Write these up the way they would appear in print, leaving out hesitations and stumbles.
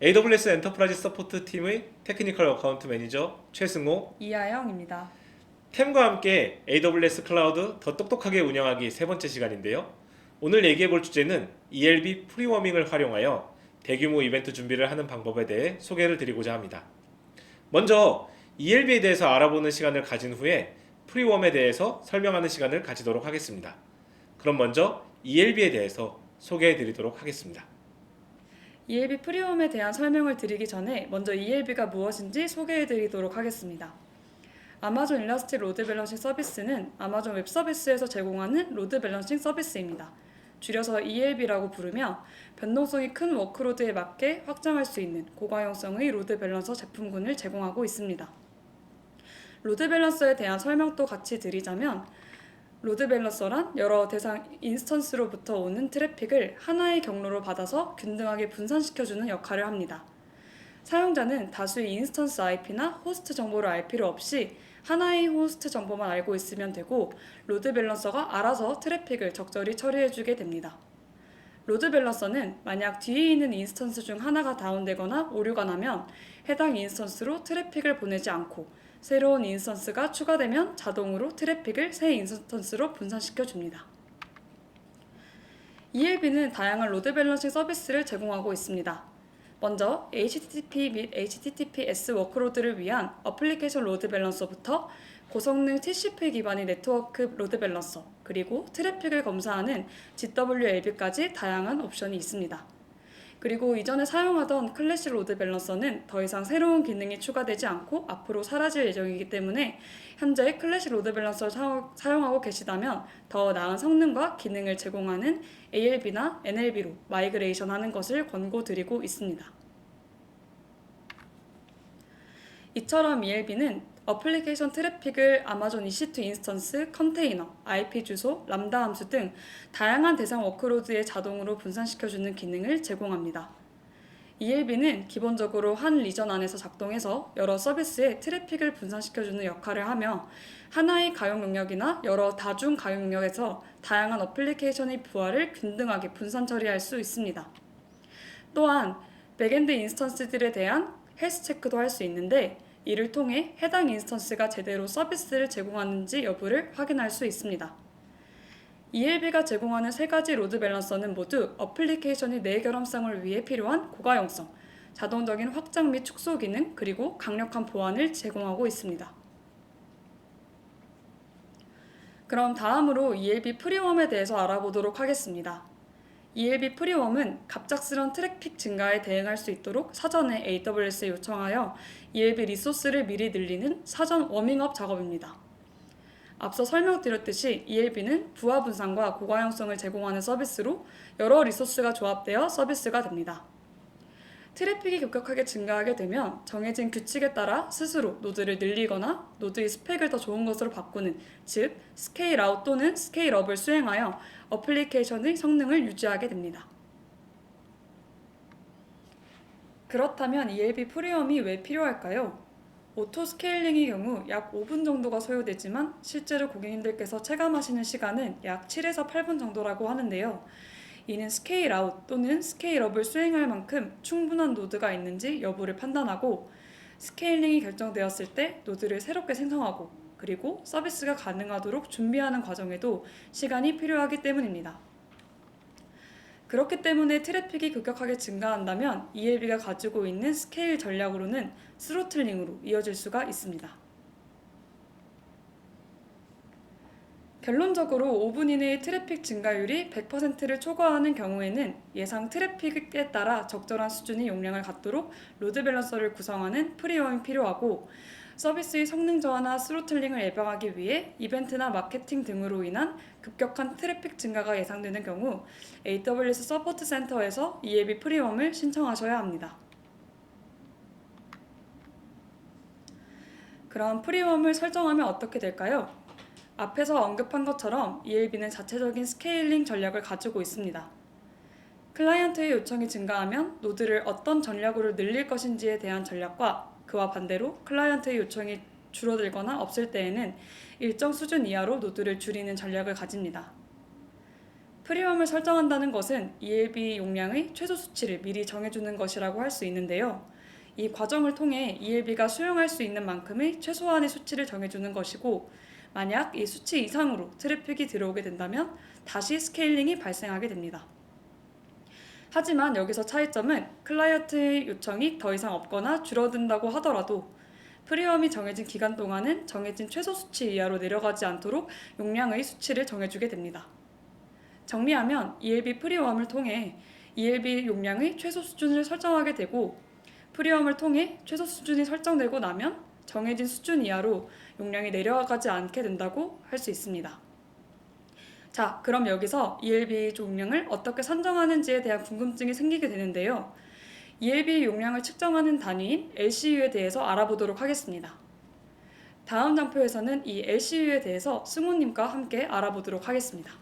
AWS 엔터프라이즈 서포트 팀의 테크니컬 어카운트 매니저 최승호, 이하영입니다. 템과 함께 AWS 클라우드 더 똑똑하게 운영하기 세 번째 시간인데요. 오늘 얘기해 볼 주제는 ELB 프리워밍을 활용하여 대규모 이벤트 준비를 하는 방법에 대해 소개를 드리고자 합니다. 먼저 ELB에 대해서 알아보는 시간을 가진 후에 프리웜에 대해서 설명하는 시간을 가지도록 하겠습니다. 그럼 먼저 ELB에 대해서 소개해 드리도록 하겠습니다. ELB 프리홈에 대한 설명을 드리기 전에 먼저 ELB가 무엇인지 소개해 드리도록 하겠습니다. 아마존 일러스틱 로드 밸런싱 서비스는 아마존 웹 서비스에서 제공하는 로드 밸런싱 서비스입니다. 줄여서 ELB라고 부르며 변동성이 큰 워크로드에 맞게 확장할 수 있는 고가용성의 로드 밸런서 제품군을 제공하고 있습니다. 로드 밸런서에 대한 설명도 같이 드리자면 로드 밸런서란 여러 대상 인스턴스로부터 오는 트래픽을 하나의 경로로 받아서 균등하게 분산시켜주는 역할을 합니다. 사용자는 다수의 인스턴스 IP나 호스트 정보를 알 필요 없이 하나의 호스트 정보만 알고 있으면 되고 로드 밸런서가 알아서 트래픽을 적절히 처리해주게 됩니다. 로드 밸런서는 만약 뒤에 있는 인스턴스 중 하나가 다운되거나 오류가 나면 해당 인스턴스로 트래픽을 보내지 않고 새로운 인스턴스가 추가되면 자동으로 트래픽을 새 인스턴스로 분산시켜 줍니다. ELB는 다양한 로드 밸런싱 서비스를 제공하고 있습니다. 먼저 HTTP 및 HTTPS 워크로드를 위한 어플리케이션 로드 밸런서부터 고성능 TCP 기반의 네트워크 로드 밸런서, 그리고 트래픽을 검사하는 GWLB까지 다양한 옵션이 있습니다. 그리고 이전에 사용하던 클래식 로드 밸런서는 더 이상 새로운 기능이 추가되지 않고 앞으로 사라질 예정이기 때문에 현재 클래식 로드 밸런서를 사용하고 계시다면 더 나은 성능과 기능을 제공하는 ALB나 NLB로 마이그레이션 하는 것을 권고드리고 있습니다. 이처럼 ELB는 어플리케이션 트래픽을 아마존 EC2 인스턴스, 컨테이너, IP 주소, 람다 함수 등 다양한 대상 워크로드에 자동으로 분산시켜주는 기능을 제공합니다. ELB는 기본적으로 한 리전 안에서 작동해서 여러 서비스에 트래픽을 분산시켜주는 역할을 하며 하나의 가용 영역이나 여러 다중 가용 영역에서 다양한 어플리케이션의 부하를 균등하게 분산 처리할 수 있습니다. 또한 백엔드 인스턴스들에 대한 헬스 체크도 할 수 있는데 이를 통해 해당 인스턴스가 제대로 서비스를 제공하는지 여부를 확인할 수 있습니다. ELB가 제공하는 세 가지 로드 밸런서는 모두 어플리케이션의 내결함성을 위해 필요한 고가용성, 자동적인 확장 및 축소 기능, 그리고 강력한 보안을 제공하고 있습니다. 그럼 다음으로 ELB 프리웜에 대해서 알아보도록 하겠습니다. ELB 프리웜은 갑작스런 트래픽 증가에 대응할 수 있도록 사전에 AWS에 요청하여 ELB 리소스를 미리 늘리는 사전 워밍업 작업입니다. 앞서 설명드렸듯이 ELB는 부하 분산과 고가용성을 제공하는 서비스로 여러 리소스가 조합되어 서비스가 됩니다. 트래픽이 급격하게 증가하게 되면 정해진 규칙에 따라 스스로 노드를 늘리거나 노드의 스펙을 더 좋은 것으로 바꾸는, 즉 스케일 아웃 또는 스케일 업을 수행하여 어플리케이션의 성능을 유지하게 됩니다. 그렇다면 ELB 프리엄이 왜 필요할까요? 오토 스케일링의 경우 약 5분 정도가 소요되지만 실제로 고객님들께서 체감하시는 시간은 약 7에서 8분 정도라고 하는데요. 이는 스케일 아웃 또는 스케일 업을 수행할 만큼 충분한 노드가 있는지 여부를 판단하고 스케일링이 결정되었을 때 노드를 새롭게 생성하고 그리고 서비스가 가능하도록 준비하는 과정에도 시간이 필요하기 때문입니다. 그렇기 때문에 트래픽이 급격하게 증가한다면 ELB가 가지고 있는 스케일 전략으로는 스로틀링으로 이어질 수가 있습니다. 결론적으로 5분 이내의 트래픽 증가율이 100%를 초과하는 경우에는 예상 트래픽에 따라 적절한 수준의 용량을 갖도록 로드 밸런서를 구성하는 프리워밍이 필요하고 서비스의 성능 저하나 스로틀링을 예방하기 위해 이벤트나 마케팅 등으로 인한 급격한 트래픽 증가가 예상되는 경우 AWS 서포트 센터에서 ELB 프리워밍을 신청하셔야 합니다. 그럼 프리워밍을 설정하면 어떻게 될까요? 앞에서 언급한 것처럼 ELB는 자체적인 스케일링 전략을 가지고 있습니다. 클라이언트의 요청이 증가하면 노드를 어떤 전략으로 늘릴 것인지에 대한 전략과 그와 반대로 클라이언트의 요청이 줄어들거나 없을 때에는 일정 수준 이하로 노드를 줄이는 전략을 가집니다. 프리웜을 설정한다는 것은 ELB 용량의 최소 수치를 미리 정해주는 것이라고 할 수 있는데요. 이 과정을 통해 ELB가 수용할 수 있는 만큼의 최소한의 수치를 정해주는 것이고, 만약 이 수치 이상으로 트래픽이 들어오게 된다면 다시 스케일링이 발생하게 됩니다. 하지만 여기서 차이점은 클라이언트의 요청이 더 이상 없거나 줄어든다고 하더라도 프리웜이 정해진 기간 동안은 정해진 최소 수치 이하로 내려가지 않도록 용량의 수치를 정해주게 됩니다. 정리하면 ELB 프리웜을 통해 ELB 용량의 최소 수준을 설정하게 되고, 프리웜을 통해 최소 수준이 설정되고 나면 정해진 수준 이하로 용량이 내려가지 않게 된다고 할 수 있습니다. 자, 그럼 여기서 ELB 용량을 어떻게 산정하는지에 대한 궁금증이 생기게 되는데요. ELB 용량을 측정하는 단위인 LCU에 대해서 알아보도록 하겠습니다. 다음 장표에서는 이 LCU에 대해서 승우님과 함께 알아보도록 하겠습니다.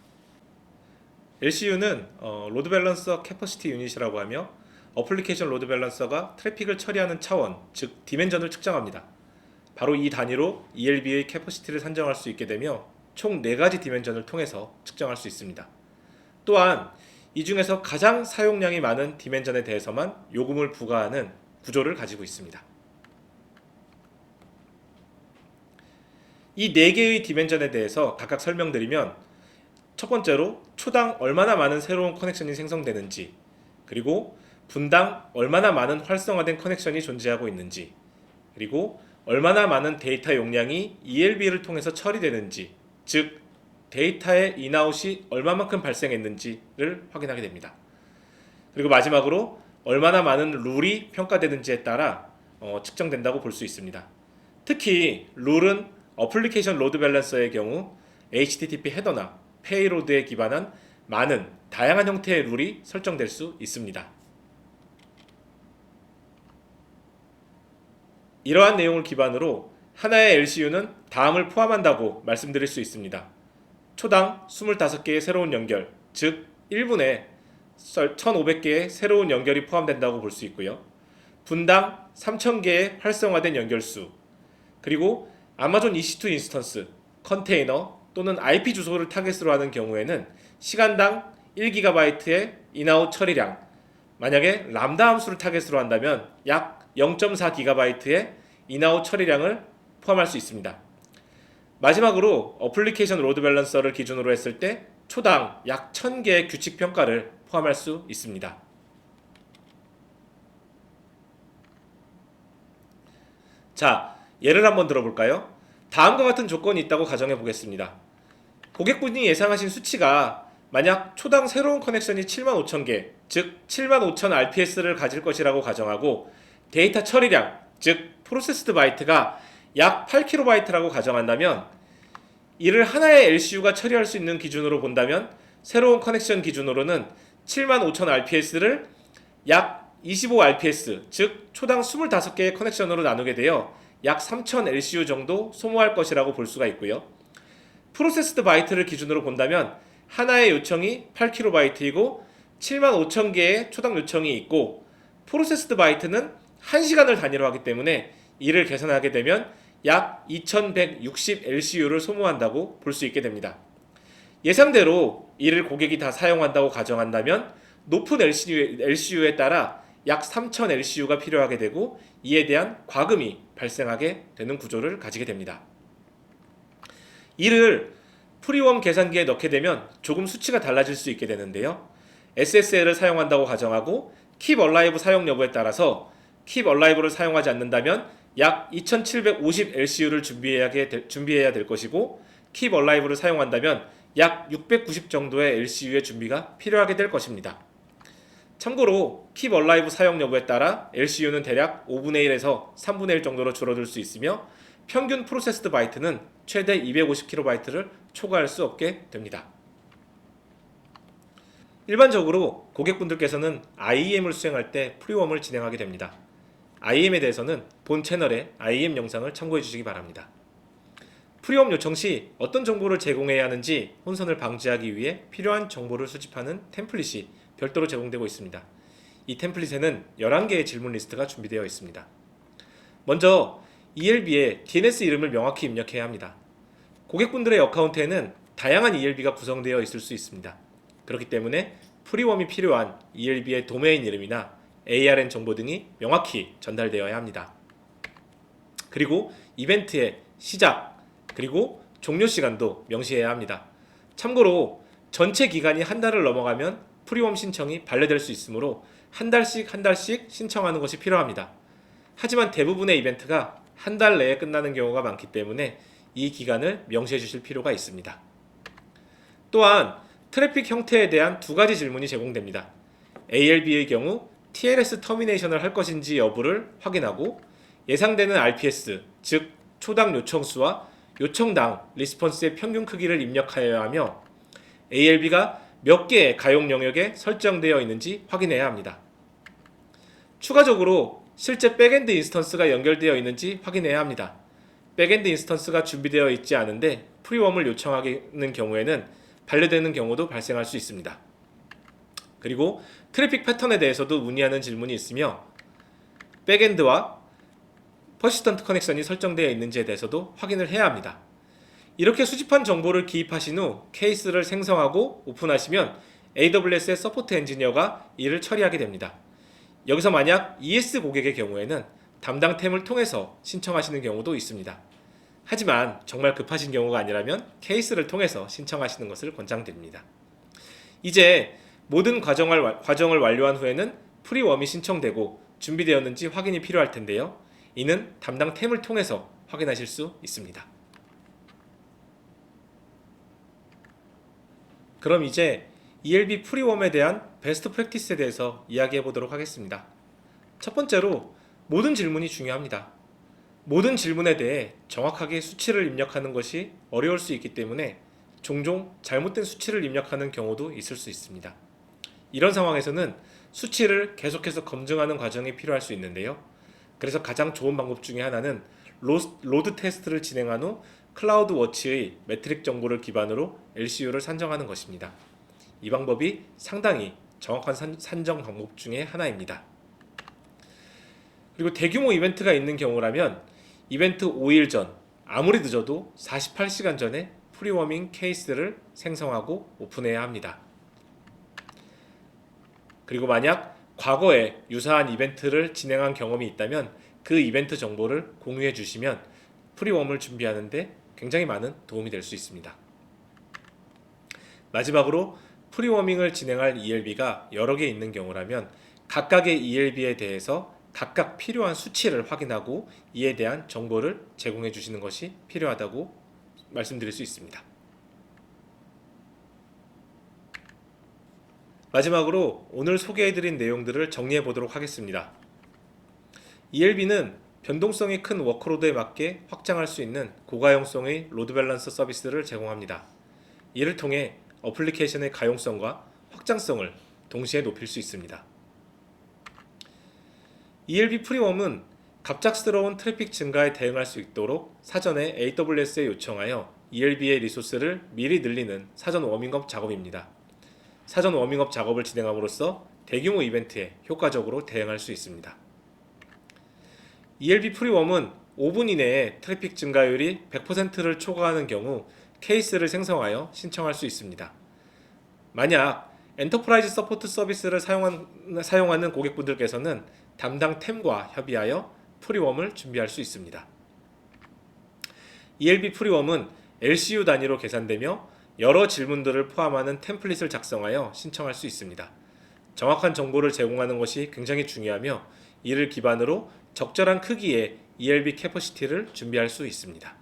LCU는 로드 밸런서 캐퍼시티 유닛이라고 하며 어플리케이션 로드 밸런서가 트래픽을 처리하는 차원, 즉 디멘전을 측정합니다. 바로 이 단위로 ELB의 캐퍼시티를 산정할 수 있게 되며 총 4가지 디멘전을 통해서 측정할 수 있습니다. 또한 이 중에서 가장 사용량이 많은 디멘전에 대해서만 요금을 부과하는 구조를 가지고 있습니다. 이 4개의 디멘전에 대해서 각각 설명드리면, 첫 번째로 초당 얼마나 많은 새로운 커넥션이 생성되는지, 그리고 분당 얼마나 많은 활성화된 커넥션이 존재하고 있는지, 그리고 얼마나 많은 데이터 용량이 ELB를 통해서 처리되는지, 즉 데이터의 인아웃이 얼마만큼 발생했는지를 확인하게 됩니다. 그리고 마지막으로 얼마나 많은 룰이 평가되는지에 따라 측정된다고 볼 수 있습니다. 특히 룰은 어플리케이션 로드 밸런서의 경우 HTTP 헤더나 페이로드에 기반한 많은 다양한 형태의 룰이 설정될 수 있습니다. 이러한 내용을 기반으로 하나의 LCU는 다음을 포함한다고 말씀드릴 수 있습니다. 초당 25개의 새로운 연결, 즉 1분에 1500개의 새로운 연결이 포함된다고 볼 수 있고요. 분당 3000개의 활성화된 연결수, 그리고 아마존 EC2 인스턴스, 컨테이너 또는 IP 주소를 타겟으로 하는 경우에는 시간당 1GB의 인아웃 처리량, 만약에 람다 함수를 타겟으로 한다면 약 0.4GB의 인아웃 처리량을 포함할 수 있습니다. 마지막으로 어플리케이션 로드 밸런서를 기준으로 했을 때 초당 약 1000개의 규칙 평가를 포함할 수 있습니다. 자, 예를 한번 들어볼까요? 다음과 같은 조건이 있다고 가정해 보겠습니다. 고객분이 예상하신 수치가 만약 초당 새로운 커넥션이 75,000개, 즉 75,000 RPS를 가질 것이라고 가정하고, 데이터 처리량, 즉 프로세스드 바이트가 약 8KB라고 가정한다면, 이를 하나의 LCU가 처리할 수 있는 기준으로 본다면 새로운 커넥션 기준으로는 75,000 RPS를 약 25 RPS, 즉 초당 25개의 커넥션으로 나누게 되어 약 3000 LCU 정도 소모할 것이라고 볼 수가 있고요. 프로세스드 바이트를 기준으로 본다면 하나의 요청이 8KB이고 75,000개의 초당 요청이 있고, 프로세스드 바이트는 1시간을 단위로 하기 때문에 이를 계산하게 되면 약 2160 LCU를 소모한다고 볼 수 있게 됩니다. 예상대로 이를 고객이 다 사용한다고 가정한다면 높은 LCU에 따라 약 3000 LCU가 필요하게 되고, 이에 대한 과금이 발생하게 되는 구조를 가지게 됩니다. 이를 프리웜 계산기에 넣게 되면 조금 수치가 달라질 수 있게 되는데요. SSL을 사용한다고 가정하고 Keep Alive 사용 여부에 따라서 Keep Alive를 사용하지 않는다면 약 2750 LCU를 준비해야 될 것이고, Keep Alive를 사용한다면 약 690 정도의 LCU의 준비가 필요하게 될 것입니다. 참고로 Keep Alive 사용 여부에 따라 LCU는 대략 5분의 1에서 3분의 1 정도로 줄어들 수 있으며, 평균 프로세스드 바이트는 최대 250KB를 초과할 수 없게 됩니다. 일반적으로 고객분들께서는 IEM을 수행할 때 프리웜을 진행하게 됩니다. IEM에 대해서는 본 채널의 IEM 영상을 참고해 주시기 바랍니다. 프리웜 요청 시 어떤 정보를 제공해야 하는지 혼선을 방지하기 위해 필요한 정보를 수집하는 템플릿이 별도로 제공되고 있습니다. 이 템플릿에는 11개의 질문 리스트가 준비되어 있습니다. 먼저 ELB에 DNS 이름을 명확히 입력해야 합니다. 고객분들의 어카운트에는 다양한 ELB가 구성되어 있을 수 있습니다. 그렇기 때문에 프리웜이 필요한 ELB의 도메인 이름이나 ARN 정보 등이 명확히 전달되어야 합니다. 그리고 이벤트의 시작 그리고 종료 시간도 명시해야 합니다. 참고로 전체 기간이 한 달을 넘어가면 프리웜 신청이 반려될 수 있으므로 한 달씩 신청하는 것이 필요합니다. 하지만 대부분의 이벤트가 한 달 내에 끝나는 경우가 많기 때문에 이 기간을 명시해 주실 필요가 있습니다. 또한 트래픽 형태에 대한 두 가지 질문이 제공됩니다. ALB의 경우 TLS 터미네이션을 할 것인지 여부를 확인하고 예상되는 RPS, 즉 초당 요청수와 요청당 리스폰스의 평균 크기를 입력하여야 하며 ALB가 몇 개의 가용 영역에 설정되어 있는지 확인해야 합니다. 추가적으로 실제 백엔드 인스턴스가 연결되어 있는지 확인해야 합니다. 백엔드 인스턴스가 준비되어 있지 않은데 프리웜을 요청하는 경우에는 반려되는 경우도 발생할 수 있습니다. 그리고 트래픽 패턴에 대해서도 문의하는 질문이 있으며 백엔드와 퍼시스턴트 커넥션이 설정되어 있는지에 대해서도 확인을 해야 합니다. 이렇게 수집한 정보를 기입하신 후 케이스를 생성하고 오픈하시면 AWS의 서포트 엔지니어가 이를 처리하게 됩니다. 여기서 만약 ES 고객의 경우에는 담당 템을 통해서 신청하시는 경우도 있습니다. 하지만 정말 급하신 경우가 아니라면 케이스를 통해서 신청하시는 것을 권장드립니다. 이제 모든 과정을 완료한 후에는 프리웜이 신청되고 준비되었는지 확인이 필요할 텐데요. 이는 담당 템을 통해서 확인하실 수 있습니다. 그럼 이제 ELB 프리웜에 대한 베스트 프랙티스에 대해서 이야기해 보도록 하겠습니다. 첫 번째로 모든 질문이 중요합니다. 모든 질문에 대해 정확하게 수치를 입력하는 것이 어려울 수 있기 때문에 종종 잘못된 수치를 입력하는 경우도 있을 수 있습니다. 이런 상황에서는 수치를 계속해서 검증하는 과정이 필요할 수 있는데요. 그래서 가장 좋은 방법 중에 하나는 로드 테스트를 진행한 후 클라우드워치의 매트릭 정보를 기반으로 LCU를 산정하는 것입니다. 이 방법이 상당히 정확한 산정 방법 중에 하나입니다. 그리고 대규모 이벤트가 있는 경우라면 이벤트 5일 전, 아무리 늦어도 48시간 전에 프리워밍 케이스를 생성하고 오픈해야 합니다. 그리고 만약 과거에 유사한 이벤트를 진행한 경험이 있다면 그 이벤트 정보를 공유해 주시면 프리웜을 준비하는데 굉장히 많은 도움이 될 수 있습니다. 마지막으로 프리워밍을 진행할 ELB가 여러 개 있는 경우라면 각각의 ELB에 대해서 각각 필요한 수치를 확인하고 이에 대한 정보를 제공해 주시는 것이 필요하다고 말씀드릴 수 있습니다. 마지막으로 오늘 소개해드린 내용들을 정리해 보도록 하겠습니다. ELB는 변동성이 큰 워크로드에 맞게 확장할 수 있는 고가용성의 로드 밸런서 서비스를 제공합니다. 이를 통해 어플리케이션의 가용성과 확장성을 동시에 높일 수 있습니다. ELB 프리웜은 갑작스러운 트래픽 증가에 대응할 수 있도록 사전에 AWS에 요청하여 ELB의 리소스를 미리 늘리는 사전 워밍업 작업입니다. 사전 워밍업 작업을 진행함으로써 대규모 이벤트에 효과적으로 대응할 수 있습니다. ELB 프리웜은 5분 이내에 트래픽 증가율이 100%를 초과하는 경우 케이스를 생성하여 신청할 수 있습니다. 만약 엔터프라이즈 서포트 서비스를 사용하는 고객분들께서는 담당 템과 협의하여 프리웜을 준비할 수 있습니다. ELB 프리웜은 LCU 단위로 계산되며 여러 질문들을 포함하는 템플릿을 작성하여 신청할 수 있습니다. 정확한 정보를 제공하는 것이 굉장히 중요하며 이를 기반으로 적절한 크기의 ELB 캐퍼시티를 준비할 수 있습니다.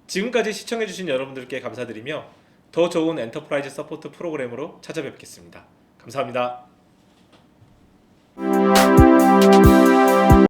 지금까지 시청해주신 여러분들께 감사드리며 더 좋은 엔터프라이즈 서포트 프로그램으로 찾아뵙겠습니다. 감사합니다.